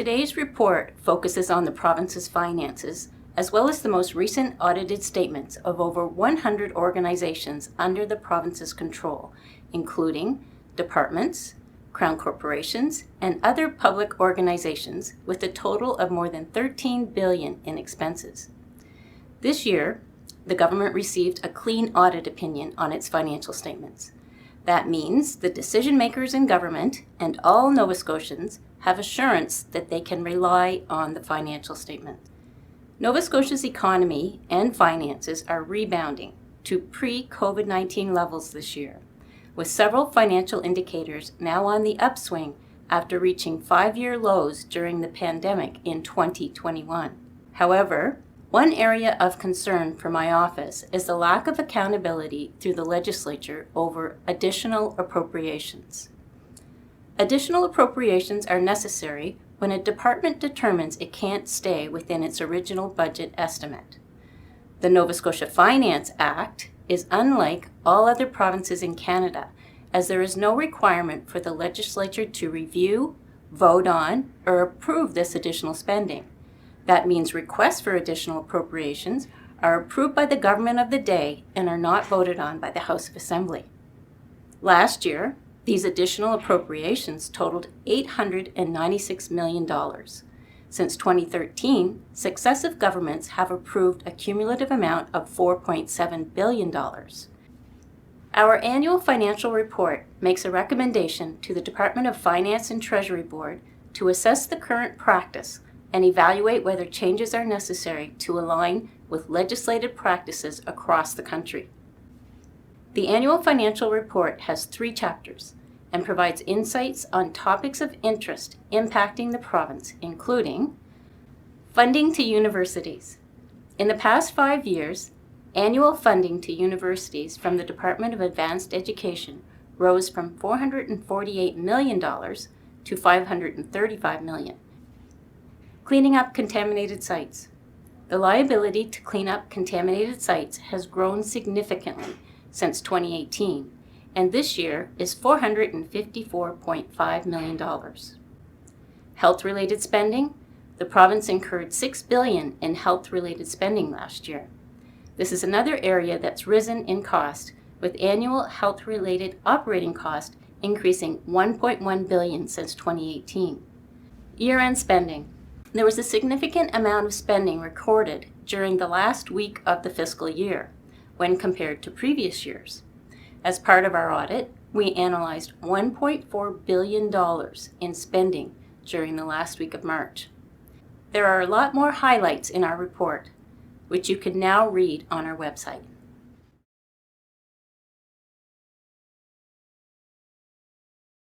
Today's report focuses on the province's finances, as well as the most recent audited statements of over 100 organizations under the province's control, including departments, Crown corporations, and other public organizations with a total of more than $13 billion in expenses. This year, the government received a clean audit opinion on its financial statements. That means the decision makers in government and all Nova Scotians have assurance that they can rely on the financial statement. Nova Scotia's economy and finances are rebounding to pre-COVID-19 levels this year, with several financial indicators now on the upswing after reaching 5-year lows during the pandemic in 2021. However, one area of concern for my office is the lack of accountability through the legislature over additional appropriations. Additional appropriations are necessary when a department determines it can't stay within its original budget estimate. The Nova Scotia Finance Act is unlike all other provinces in Canada, as there is no requirement for the legislature to review, vote on, or approve this additional spending. That means requests for additional appropriations are approved by the government of the day and are not voted on by the House of Assembly. Last year, these additional appropriations totaled $896 million. Since 2013, successive governments have approved a cumulative amount of $4.7 billion. Our annual financial report makes a recommendation to the Department of Finance and Treasury Board to assess the current practice and evaluate whether changes are necessary to align with legislated practices across the country. The annual financial report has 3 chapters and provides insights on topics of interest impacting the province, including funding to universities. In the past 5 years, annual funding to universities from the Department of Advanced Education rose from $448 million to $535 million. Cleaning up contaminated sites. The liability to clean up contaminated sites has grown significantly since 2018, and this year is $454.5 million. Health-related spending. The province incurred $6 billion in health-related spending last year. This is another area that's risen in cost, with annual health-related operating cost increasing $1.1 billion since 2018. Year-end spending. There was a significant amount of spending recorded during the last week of the fiscal year when compared to previous years. As part of our audit, we analyzed $1.4 billion in spending during the last week of March. There are a lot more highlights in our report, which you can now read on our website.